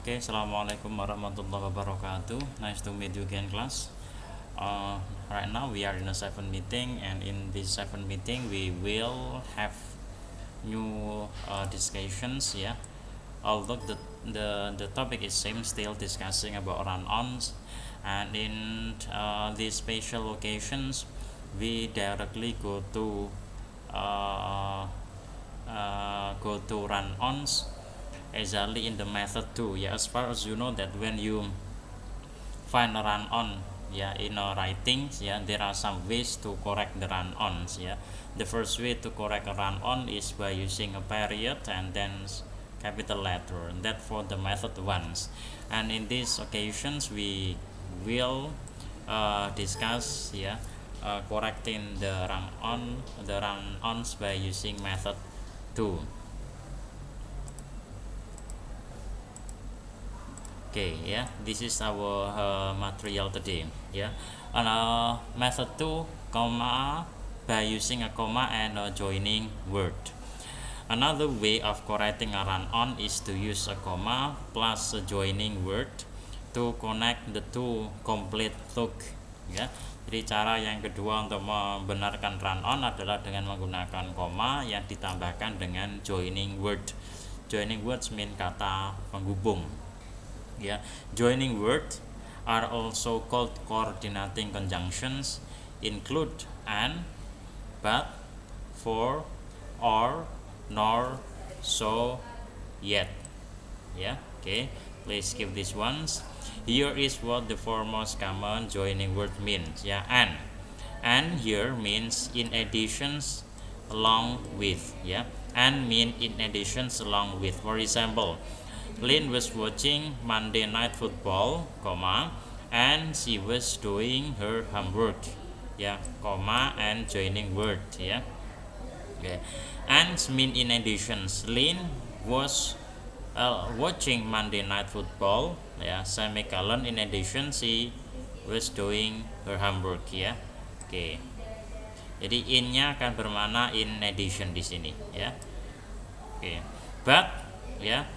Okay, Assalamualaikum warahmatullahi wabarakatuh. Nice to meet you again, class. Right now we are in a seventh meeting, and in this seventh meeting we will have new discussions. Yeah, although the topic is same, still discussing about run-ons, and in these special occasions we directly uh, go to run-ons exactly in the method 2. Yeah, as far as you know that when you find a run on, yeah, in a writing, yeah, there are some ways to correct the run ons. Yeah, the first way to correct a run on is by using a period and then capital letter, and that for the method ones. And in these occasions we will discuss, yeah, correcting the run ons by using method 2. Okay, yeah, this is our material today. Yeah, and method 2, comma, by using a comma and a joining word. Another way of correcting a run-on is to use a comma plus a joining word to connect the two complete hook. Ya, jadi cara yang kedua untuk membenarkan run-on adalah dengan menggunakan koma yang ditambahkan dengan joining word. Joining words mean kata penghubung. Yeah, joining words are also called coordinating conjunctions, include and, but, for, or, nor, so, yet. Yeah, okay, please skip these ones. Here is what the four most common joining word means. Yeah, and here means in additions, along with. Yeah, and mean in additions, along with. For example, Lynn was watching Monday Night Football, comma, and she was doing her homework. Yeah, comma and joining word. Yeah. Okay. And mean in addition, Lynn was watching Monday Night Football. Yeah, semicolon. In addition, she was doing her homework. Yeah. Oke. Okay. Jadi in-nya akan bermakna in addition di sini. Ya. Oke. Okay. But, ya.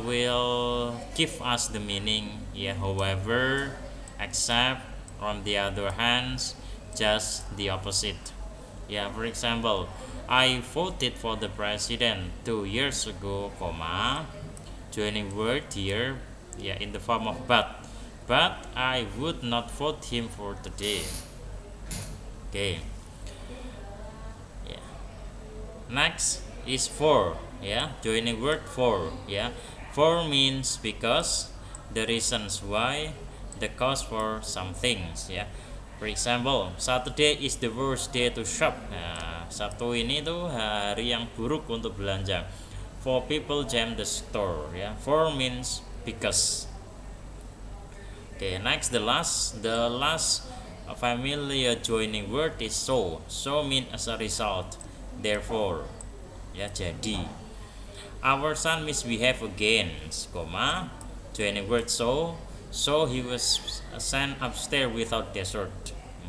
Will give us the meaning, yeah, however, except, on the other hand, just the opposite. Yeah, for example, I voted for the president 2 years ago, comma, joining word here, yeah, in the form of but I would not vote him for today. Okay. Yeah. Next is for. Yeah, joining word for. Yeah, for means because, the reasons why, the cause for some things. Yeah, for example, Saturday is the worst day to shop. Nah, Sabtu ini tuh hari yang buruk untuk belanja. For people jam the store. Yeah, for means because. Okay, next the last familiar joining word is so. So mean as a result. Therefore. Ya, jadi. Our son misbehaved again, comma, joining word so he was sent upstairs without dessert.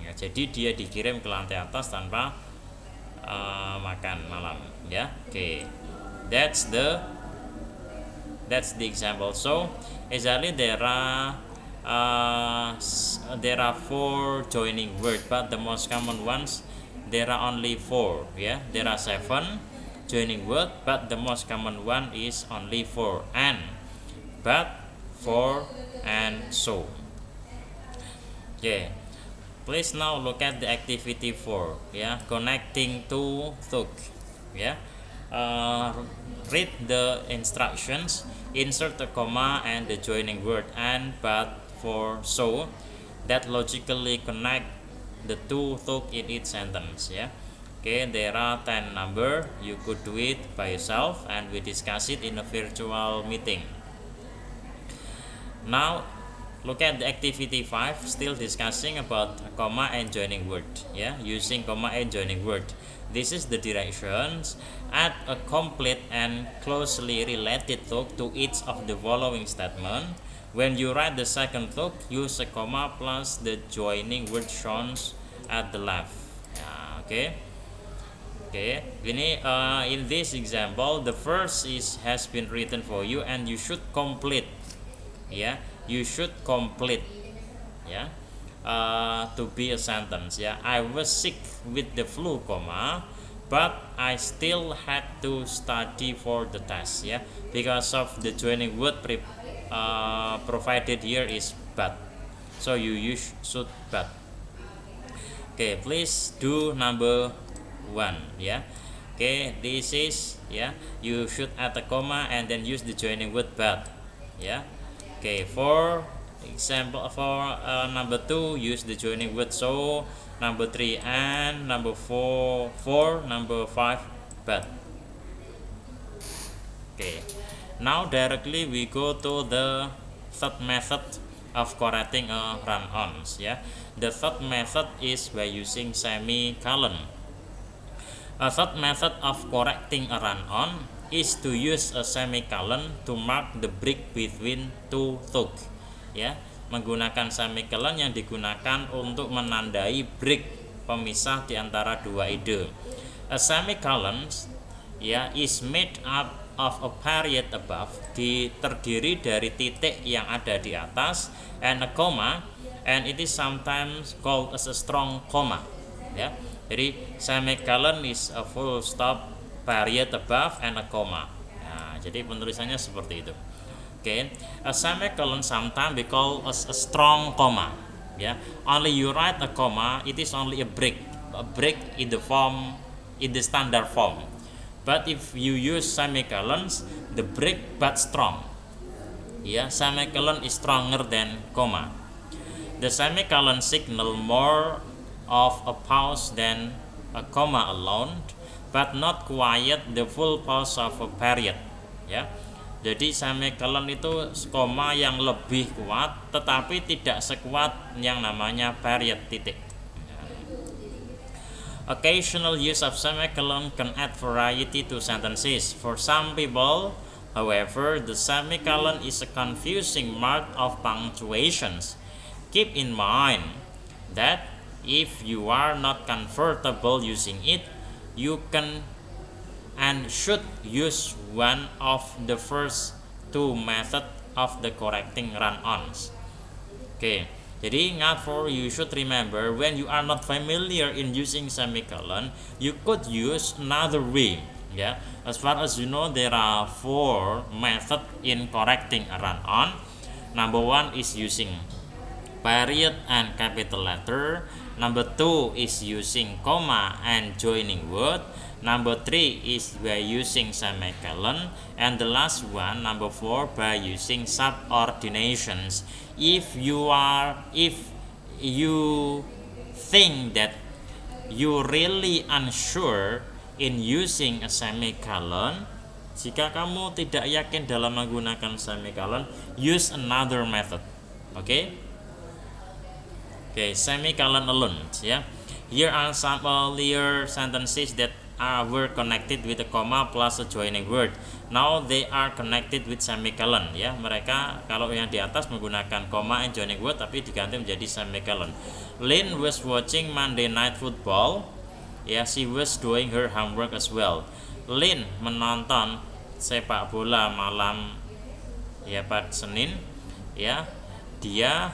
Ya, jadi dia dikirim ke lantai atas tanpa makan malam. Ya, okay. That's the example. So exactly there are 4 joining word, but the most common ones there are only 4. Yeah, there are 7 joining word, but the most common one is only for, and, but, for, and so. Okay, please now look at the activity 4. Yeah, connecting to hook. Yeah, read the instructions, insert a comma and the joining word and, but, for, so, that logically connect the two hook in each sentence. Yeah. Okay, there are 10 number. You could do it by yourself, and we discuss it in a virtual meeting. Now, look at the activity 5. Still discussing about comma and joining word. Yeah, using comma and joining word. This is the directions. Add a complete and closely related hook to each of the following statement. When you write the second hook, use a comma plus the joining word shown at the left. Yeah, okay. Okay, ini in this example the verse has been written for you and you should complete. Ya, you should complete. Ya, to be a sentence. Ya, I was sick with the flu, but I still had to study for the test. Ya, because of the joining word provided here is but. So you use should but. Okay, please do number 1. Yeah. Okay, this is you should add a comma and then use the joining word but. Yeah. Okay, for example, for number 2 use the joining word so, number 3 and, number 4, number 5 but. Okay, now directly we go to the third method of correcting run-ons. The third method is by using semicolon. A third method of correcting a run-on is to use a semicolon to mark the break between two thoughts. Menggunakan semicolon yang digunakan untuk menandai break pemisah di antara dua ide. A semicolon is made up of a period above, terdiri dari titik yang ada di atas, and a comma, and it is sometimes called as a strong comma. Jadi semicolon is a full stop, period above, and a comma. Nah, jadi penulisannya seperti itu. Okay, a semicolon sometimes we call as a strong comma. Only you write a comma, it is only a break in the standard form. But if you use semicolons, the break but strong. Semicolon is stronger than comma. The semicolon signal more of a pause than a comma alone, but not quite the full pause of a period. Jadi semicolon itu koma yang lebih kuat, tetapi tidak sekuat yang namanya period titik. Occasional use of semicolon can add variety to sentences. For some people, however, the semicolon is a confusing mark of punctuations. Keep in mind that if you are not comfortable using it, you can and should use one of the first two methods of the correcting run-ons. Okay. Jadi you should remember, when you are not familiar in using semicolon, you could use another way. As far as you know, there are 4 methods in correcting a run-on. Number 1 is using period and capital letter. Number 2 is using comma and joining word. Number 3 is by using semicolon, and the last one, number 4, by using subordinations. If you think that you really unsure in using a semicolon, jika kamu tidak yakin dalam menggunakan semicolon, use another method. Okay, semicolon alone. Here are some earlier sentences that were connected with a comma plus a joining word. Now they are connected with semicolon. Mereka kalau yang di atas menggunakan comma and joining word, tapi diganti menjadi semicolon. Lynn was watching Monday Night Football. She was doing her homework as well. Lynn menonton sepak bola malam pada Senin. Dia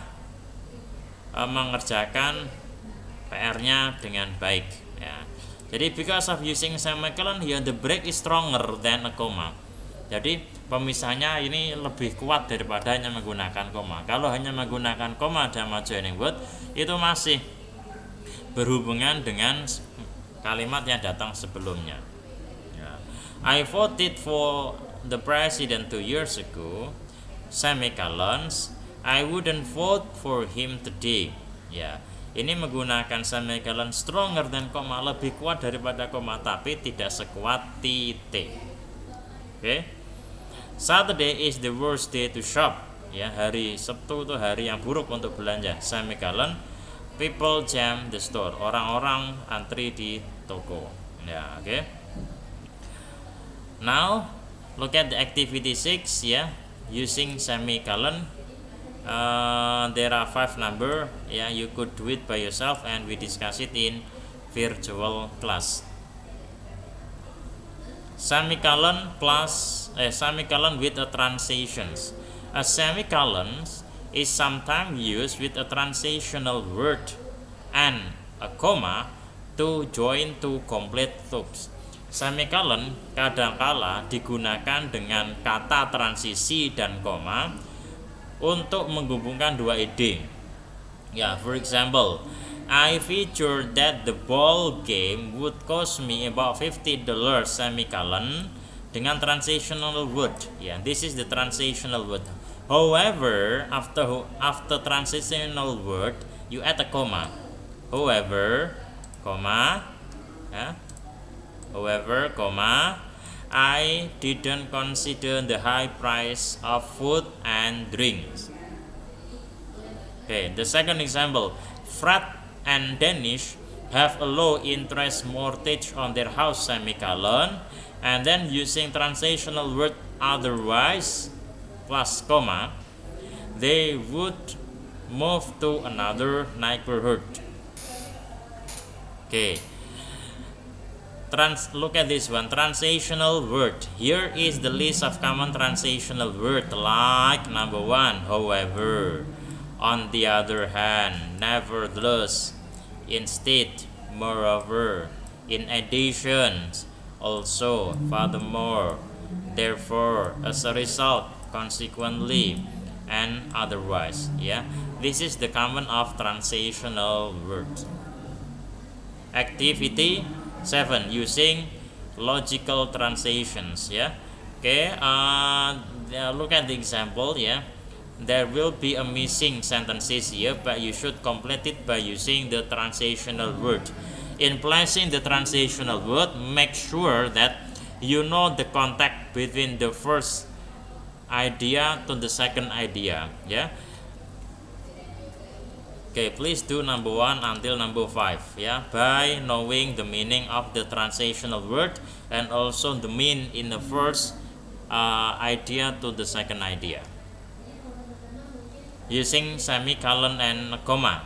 mengerjakan PR-nya dengan baik. Jadi because of using semicolon here, the break is stronger than a comma. Jadi pemisahnya ini lebih kuat daripada hanya menggunakan koma. Kalau hanya menggunakan koma dan joining word, itu masih berhubungan dengan kalimat yang datang sebelumnya. I voted for the president 2 years ago, semicolons. I wouldn't vote for him today. Ini menggunakan semicolon, stronger than koma, lebih kuat daripada koma, tapi tidak sekuat titik. Saturday is the worst day to shop. Hari Sabtu itu hari yang buruk untuk belanja. Semicolon. People jam the store. Orang-orang antri di toko. Now look at the activity 6. Using semicolon. There are 5 number. You could do it by yourself and we discuss it in virtual class. semicolon plus a semicolon with a transitions. A semicolon is sometimes used with a transitional word and a comma to join two complete hooks. Semicolon kadangkala digunakan dengan kata transisi dan koma untuk menghubungkan dua ide. Ya, for example, I featured that the ball game would cost me about $50 semicolon dengan transitional word. Ya, this is the transitional word. However, after transitional word, you add a comma. However, comma, ya. However, comma, I didn't consider the high price of food and drinks. Okay, the second example, Fred and Danish have a low interest mortgage on their house semicolon, and then using transitional word otherwise plus comma, they would move to another neighborhood. Okay. Look at this one, transitional word. Here is the list of common transitional word like number 1, however, on the other hand, nevertheless, instead, moreover, in addition, also, furthermore, therefore, as a result, consequently, and otherwise. Yeah, this is the common of transitional words. Activity 7, using logical transitions. Yeah, okay, look at the example. Yeah, there will be a missing sentences here, but you should complete it by using the transitional word. In placing the transitional word, make sure that you know the contact between the first idea to the second idea. Yeah. Okay, please do number 1 until number 5, yeah, by knowing the meaning of the transitional word and also the mean in the first idea to the second idea. Using semicolon and comma.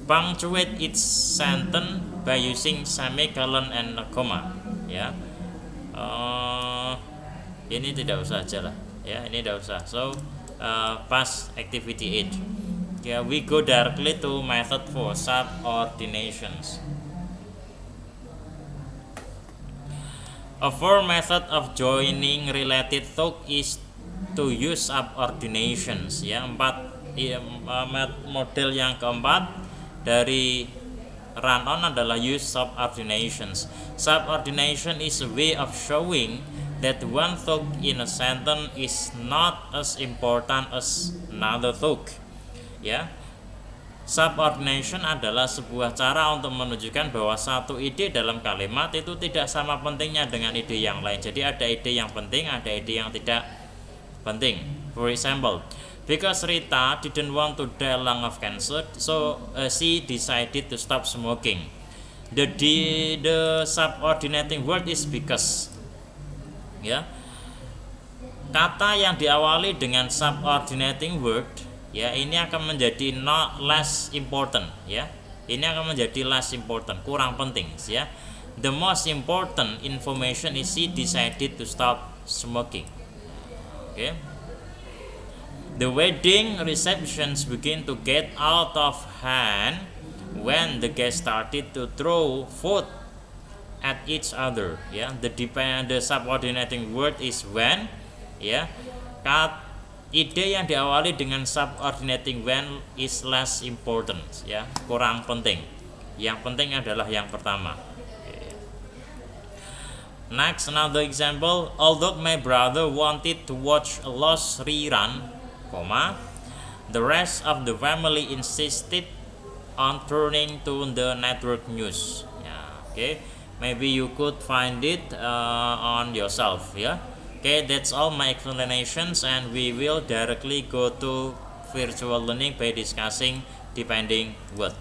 Punctuate each sentence by using semicolon and comma, ya. Ini tidak usah aja lah, ya, ini tidak usah. So past activity 8. Yeah, we go directly to method for subordinations. A fourth method of joining related talk is to use subordinations. Ya, model yang keempat dari run-on adalah use subordinations. Subordination is a way of showing that one thought in a sentence is not as important as another thought. Ya, subordination adalah sebuah cara untuk menunjukkan bahwa satu ide dalam kalimat itu tidak sama pentingnya dengan ide yang lain. Jadi ada ide yang penting, ada ide yang tidak penting. For example, because Rita didn't want to die long of cancer, so she decided to stop smoking. The subordinating word is because. Ya, kata yang diawali dengan subordinating word, ya, ini akan menjadi not less important. Ya, ini akan menjadi less important, kurang penting. Ya, the most important information is she decided to stop smoking. Okay. The wedding receptions begin to get out of hand when the guests started to throw food at each other. Ya, the subordinating word is when. Ya, ide yang diawali dengan subordinating when is less important. Ya, kurang penting. Yang penting adalah yang pertama. Okay. Next, another example. Although my brother wanted to watch a Lost rerun, the rest of the family insisted on turning to the network news. Ya, okay. Maybe you could find it on yourself. Yeah. Okay, that's all my explanations, and we will directly go to virtual learning by discussing depending word.